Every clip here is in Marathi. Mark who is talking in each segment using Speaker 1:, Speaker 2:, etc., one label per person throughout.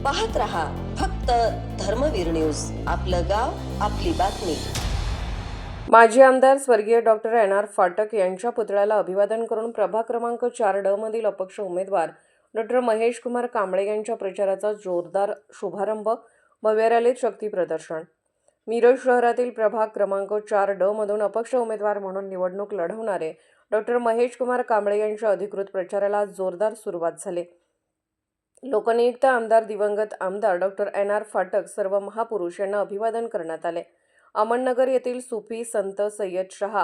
Speaker 1: पाहत रहा फक्त धर्मवीर न्यूज, आपलं गाव आपली बातमी।
Speaker 2: माजी आमदार स्वर्गीय डॉक्टर एन.आर. फाटक यांच्या पुतळ्याला अभिवादन करून प्रभाग क्रमांक 4D मधील अपक्ष उमेदवार डॉक्टर महेश कुमार कांबळे यांच्या प्रचाराचा जोरदार शुभारंभ, भव्य रॅलीत शक्ती प्रदर्शन। मिरज शहरातील प्रभाग क्रमांक 4D मधून अपक्ष उमेदवार म्हणून निवडणूक लढवणारे डॉक्टर महेश कुमार कांबळे यांच्या अधिकृत प्रचाराला जोरदार सुरुवात झाली। लोकनियुक्त आमदार दिवंगत आमदार डॉक्टर एन.आर. फाटक सर्व महापुरुष यांना अभिवादन करण्यात आले। अमननगर येथील सुफी संत सय्यद शाह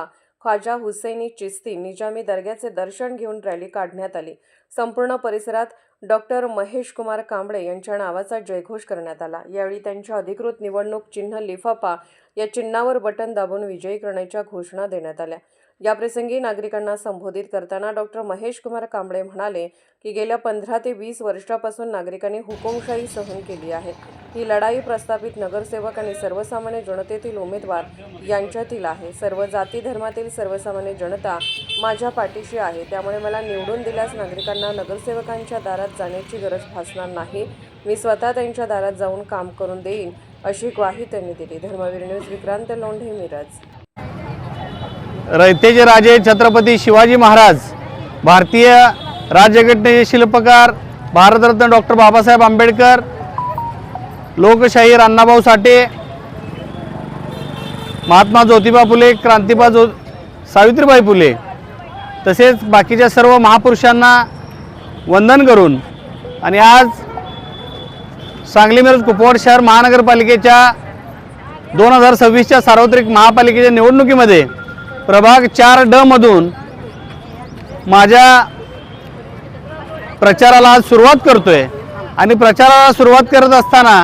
Speaker 2: ख्वाजा हुसैनी चिश्ती निजामी दर्ग्याचे दर्शन घेऊन रॅली काढण्यात आली। संपूर्ण परिसरात डॉक्टर महेश कुमार कांबळे यांच्या नावाचा जयघोष करण्यात आला। यावेळी त्यांच्या अधिकृत निवडणूक चिन्ह लिफाफा या चिन्हावर बटन दाबून विजयी करण्याच्या घोषणा देण्यात आल्या। याप्रसंगी नागरिकांना संबोधित करताना डॉक्टर महेश कुमार कांबळे म्हणाले की गेल्या 15 ते 20 वर्षापासून नागरिकांनी हुकुमशाही सहन केली आहे। ही लढाई प्रस्थापित नगरसेवक आणि सर्वसामान्य जनतेतील उमेदवार यांच्यातील आहे। सर्व जाती धर्मातील सर्वसामान्य जनता माझ्या पाठीशी आहे, त्यामुळे मला निवडून दिल्यास नागरिकांना नगरसेवकांच्या दारात जाण्याची गरज भासणार नाही। मी स्वतः त्यांच्या दारात जाऊन काम करून देईन, अशी ग्वाही त्यांनी दिली। धर्मवीर न्यूज, विक्रांत लोंढे, मिरज।
Speaker 3: रयतेचे राजे छत्रपती शिवाजी महाराज, भारतीय राज्यघटनेचे शिल्पकार भारतरत्न डॉक्टर बाबासाहेब आंबेडकर, लोकशाहीर अण्णाभाऊ साठे, महात्मा ज्योतिबा फुले, क्रांतिबा सावित्रीबाई फुले तसेच बाकीच्या सर्व महापुरुषांना वंदन करून आणि आज सांगली मिरज कुपवाड शहर महानगरपालिकेच्या 2026च्या सार्वत्रिक महापालिकेच्या निवडणुकीमध्ये प्रभाग 4D मधून माझ्या प्रचाराला आज सुरुवात करतोय आणि प्रचाराला सुरुवात करत असताना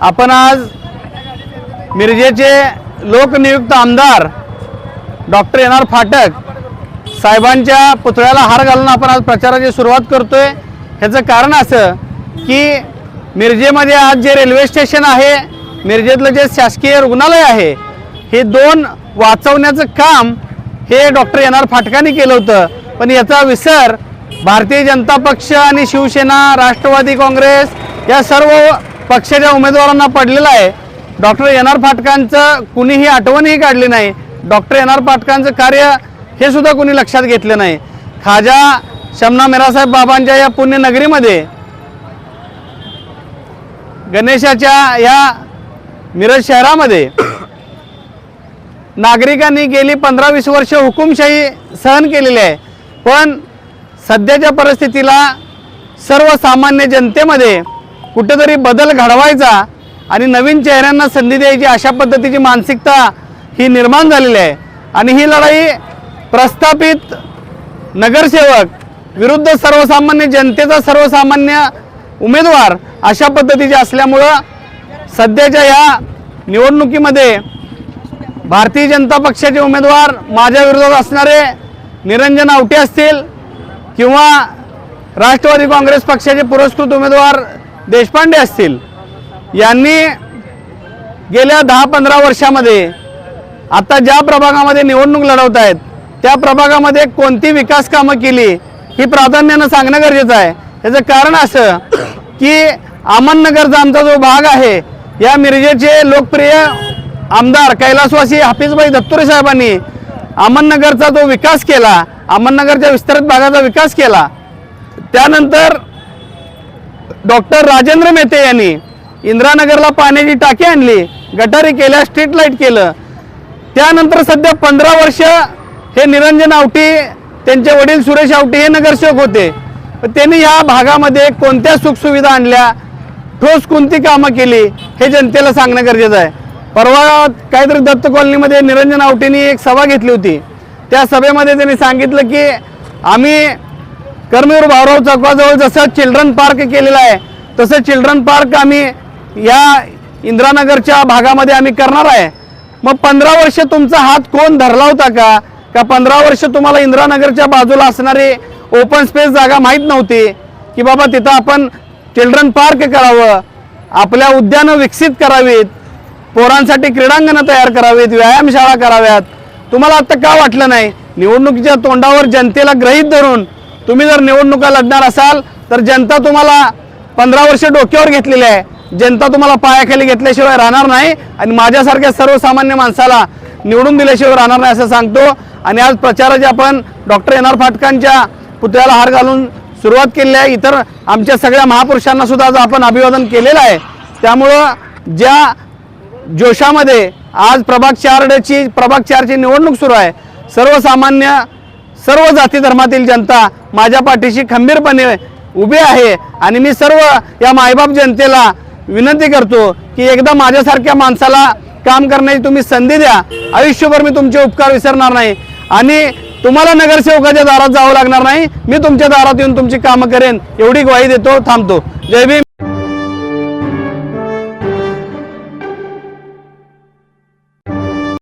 Speaker 3: आपण आज मिरजेचे लोकनियुक्त आमदार डॉक्टर एन.आर. फाटक साहेबांच्या पुतळ्याला हार घालून आपण आज प्रचाराची सुरुवात करतोय। ह्याचं कारण असं की मिरजेमध्ये आज जे रेल्वे स्टेशन आहे, मिरजेतलं जे शासकीय रुग्णालय आहे, हे 2 वाचवण्याचं काम हे डॉक्टर एन.आर. फाटकांनी केलं होतं। पण याचा विसर भारतीय जनता पक्ष आणि शिवसेना, राष्ट्रवादी काँग्रेस या सर्व पक्षाच्या उमेदवारांना पडलेला आहे। Doctor NR. फाटकांचं कुणीही आठवणही काढली नाही। Doctor NR. फाटकांचं कार्य हे सुद्धा कुणी लक्षात घेतलं नाही। ख्वाजा शमना मेरासाहेब बाबांच्या या पुण्यनगरीमध्ये गणेशाच्या या मिरज शहरामध्ये नागरिकांनी गेली 15-20 वर्ष हुकुमशाही सहन केलेली आहे। पण सध्याच्या परिस्थितीला सर्वसामान्य जनतेमध्ये कुठेतरी बदल घडवायचा आणि नवीन चेहऱ्यांना संधी द्यायची अशा पद्धतीची मानसिकता ही निर्माण झालेली आहे। आणि ही लढाई प्रस्थापित नगरसेवक विरुद्ध सर्वसामान्य जनतेचा सर्वसामान्य उमेदवार अशा पद्धतीचे असल्यामुळं सध्याच्या या निवडणुकीमध्ये भारतीय जनता पक्षाचे उमेदवार माझ्या विरोधात असणारे निरंजन आवटे असतील किंवा राष्ट्रवादी काँग्रेस पक्षाचे पुरस्कृत उमेदवार देशपांडे असतील, यांनी गेल्या 10-15 वर्षामध्ये आता ज्या प्रभागामध्ये निवडणूक लढवत आहेत त्या प्रभागामध्ये कोणती विकास कामं केली ही प्राधान्यानं सांगणं गरजेचं आहे। याचं कारण असं की अमननगरचा आमचा जो भाग आहे, या मिरजेचे लोकप्रिय आमदार कैलासवासी हाफिजभाई दत्तुरे साहेबांनी अमननगरचा जो विकास केला, अमननगरच्या विस्तृत भागाचा विकास केला। त्यानंतर डॉक्टर राजेंद्र मेहते यांनी इंदिरानगरला पाण्याची टाकी आणली, गटारी केल्या, स्ट्रीट लाईट केलं। त्यानंतर सध्या 15 वर्ष हे निरंजन आवटी, त्यांचे वडील सुरेश आवटी हे नगरसेवक होते। त्यांनी या भागामध्ये कोणत्या सुखसुविधा आणल्या, ठोस कोणती कामं केली हे जनतेला सांगणं गरजेचं आहे। परवा काहीतरी दत्त कॉलनीमध्ये निरंजन आवटेंनी एक सभा घेतली होती। त्या सभेमध्ये त्यांनी सांगितलं की आम्ही कर्मवीर भाऊराव चौकाजवळ जसं चिल्ड्रन पार्क केलेला आहे तसं चिल्ड्रन पार्क आम्ही या इंदिरानगरच्या भागामध्ये आम्ही करणार आहे। मग 15 वर्ष तुमचा हात कोण धरला होता का 15 वर्ष तुम्हाला इंदिरानगरच्या बाजूला असणारी ओपन स्पेस जागा माहीत नव्हती की बाबा तिथं आपण चिल्ड्रन पार्क करावं, आपल्या उद्यानं विकसित करावीत, पोरांसाठी क्रीडांगणं तयार करावीत, व्यायामशाळा कराव्यात। तुम्हाला आता का वाटलं नाही? निवडणुकीच्या तोंडावर जनतेला ग्रहित धरून तुम्ही जर निवडणुका लढणार असाल तर जनता तुम्हाला 15 वर्ष डोक्यावर घेतलेली आहे. जनता तुम्हाला पायाखाली घेतल्याशिवाय राहणार नाही आणि माझ्यासारख्या सर्वसामान्य माणसाला निवडून दिल्याशिवाय राहणार नाही असं सांगतो. आणि आज प्रचाराची आपण डॉक्टर एन आर फाटकांच्या पुतळ्याला हार घालून सुरुवात केलेली आहे. इतर आमच्या सगळ्या महापुरुषांना सुद्धा आज आपण अभिवादन केलेलं आहे. त्यामुळं ज्या जोशामध्ये आज प्रभाग 4ची निवडणूक सुरू आहे, सर्वसामान्य सर्व जाती धर्मातील जनता माझ्या पाठीशी खंबीरपणे उभी आहे. आणि मी सर्व या मायबाप जनतेला विनंती करतो की एकदा माझ्यासारख्या माणसाला काम करण्याची तुम्ही संधी द्या. आयुष्यभर मी तुमचे उपकार विसरणार नाही आणि तुम्हाला नगरसेवकाच्या दारात जावं लागणार नाही. मी तुमच्या दारात येऊन तुमची कामं करेन एवढी ग्वाही देतो. थांबतो. जय भीम.